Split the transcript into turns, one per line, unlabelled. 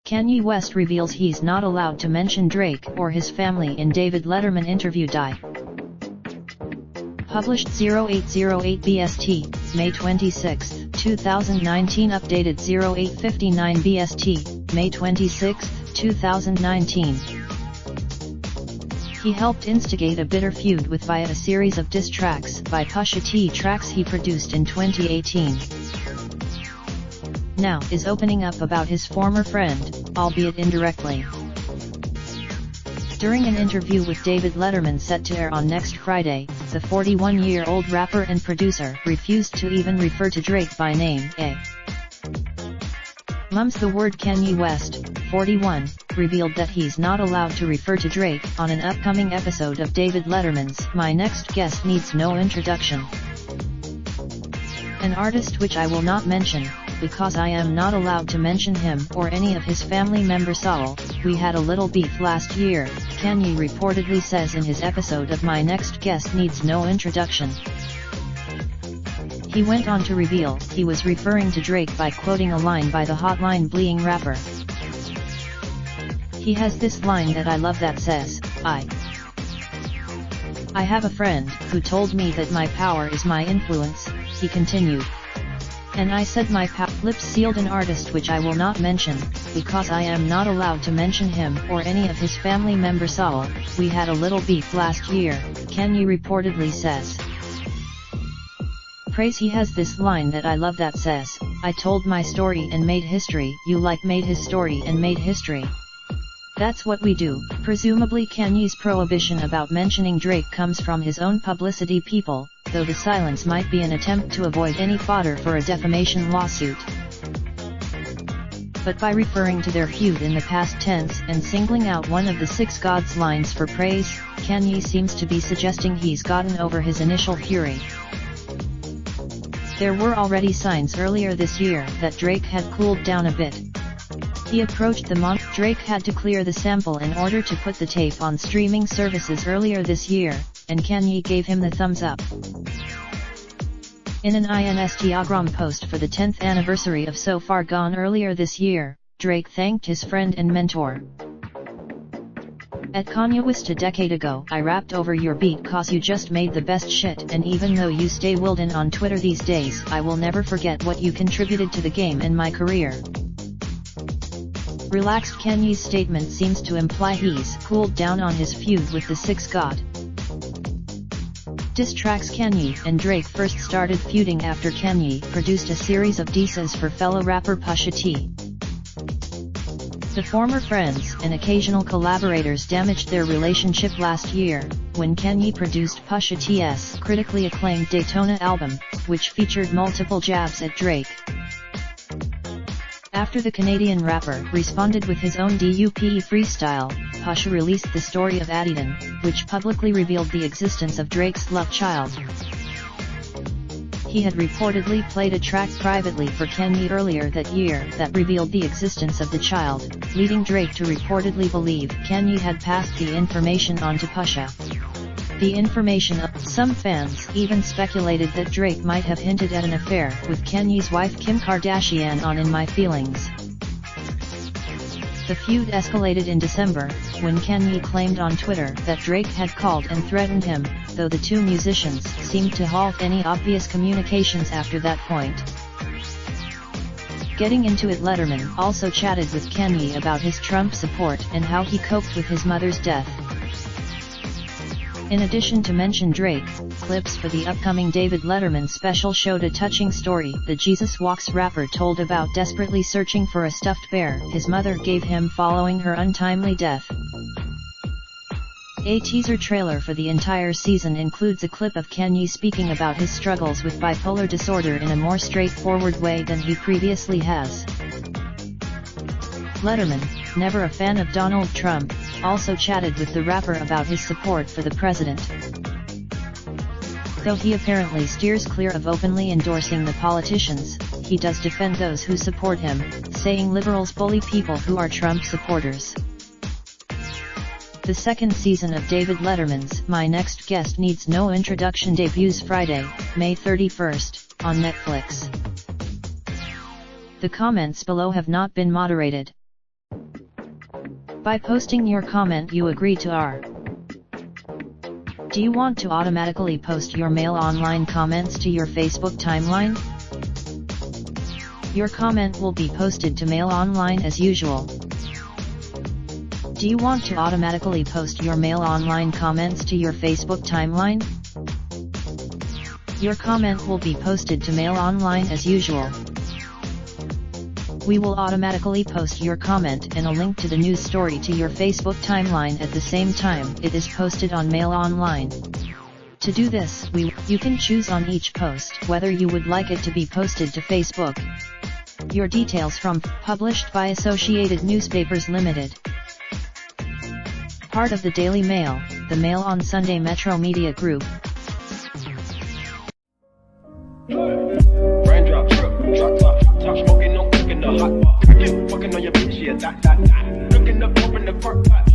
Kanye West reveals he's not allowed to mention Drake or his family in David Letterman interview. Published 0808 BST, May 26, 2019. Updated 0859 BST, May 26, 2019. He helped instigate a bitter feud with via a series of diss tracks by Pusha T, tracks he produced in 2018. Now is opening up about his former friend, albeit indirectly. During an interview with David Letterman set to air on next Friday, the 41-year-old rapper and producer refused to even refer to Drake by name. Mum's the word. Kanye West, 41, revealed that he's not allowed to refer to Drake on an upcoming episode of David Letterman's My Next Guest Needs No Introduction. An artist which I will not mention, because I am not allowed to mention him or any of his family members. We had a little beef last year, Kanye reportedly says in his episode of My Next Guest Needs No Introduction. He went on to reveal he was referring to Drake by quoting a line by the Hotline Bling rapper. He has this line that I love that says, I have a friend who told me that my power is my influence, he continued. And I said my lips sealed. An artist which I will not mention, because I am not allowed to mention him or any of his family members. We had a little beef last year, Kanye reportedly says. Praise. He has this line that I love that says, I told my story and made history. You like made his story and made history. That's what we do. Presumably Kanye's prohibition about mentioning Drake comes from his own publicity people, though the silence might be an attempt to avoid any fodder for a defamation lawsuit. But by referring to their feud in the past tense and singling out one of the Six Gods lines for praise, Kanye seems to be suggesting he's gotten over his initial fury. There were already signs earlier this year that Drake had cooled down a bit. He approached the month. Drake had to clear the sample in order to put the tape on streaming services earlier this year, and Kanye gave him the thumbs up. In an Instagram post for the 10th anniversary of So Far Gone earlier this year, Drake thanked his friend and mentor. At Kanye West a decade ago, I rapped over your beat cause you just made the best shit, and even though you stay Wilden on Twitter these days, I will never forget what you contributed to the game and my career. Relaxed. Kanye's statement seems to imply he's cooled down on his feud with the Six God. Diss tracks. Kanye and Drake first started feuding after Kanye produced a series of disses for fellow rapper Pusha T. The former friends and occasional collaborators damaged their relationship last year, when Kanye produced Pusha T's critically acclaimed Daytona album, which featured multiple jabs at Drake. After the Canadian rapper responded with his own DUPE freestyle, Pusha released the story of Adidon, which publicly revealed the existence of Drake's love child. He had reportedly played a track privately for Kanye earlier that year that revealed the existence of the child, leading Drake to reportedly believe Kanye had passed the information on to Pusha. The information some fans even speculated that Drake might have hinted at an affair with Kanye's wife Kim Kardashian on In My Feelings. The feud escalated in December, when Kanye claimed on Twitter that Drake had called and threatened him, though the two musicians seemed to halt any obvious communications after that point. Getting into it. Letterman also chatted with Kanye about his Trump support and how he coped with his mother's death. In addition to mention Drake, clips for the upcoming David Letterman special showed a touching story the Jesus Walks rapper told about desperately searching for a stuffed bear his mother gave him following her untimely death. A teaser trailer for the entire season includes a clip of Kanye speaking about his struggles with bipolar disorder in a more straightforward way than he previously has. Letterman, never a fan of Donald Trump, also chatted with the rapper about his support for the president. Though he apparently steers clear of openly endorsing the politicians, he does defend those who support him, saying liberals bully people who are Trump supporters. The second season of David Letterman's My Next Guest Needs No Introduction debuts Friday, May 31st, on Netflix. The comments below have not been moderated. By posting your comment you agree to our. Do you want to automatically post your Mail Online comments to your Facebook timeline? Your comment will be posted to Mail Online as usual. Do you want to automatically post your Mail Online comments to your Facebook timeline? Your comment will be posted to Mail Online as usual. We will automatically post your comment and a link to the news story to your Facebook timeline at the same time it is posted on Mail Online. To do this, you can choose on each post whether you would like it to be posted to Facebook. Your details from published by Associated Newspapers Limited. Part of the Daily Mail, the Mail on Sunday Metro Media Group.
Raindrop, drop top smoking, no cooking the hot pot. Fucking on your bitch, yeah, that. Looking up, open the park pot.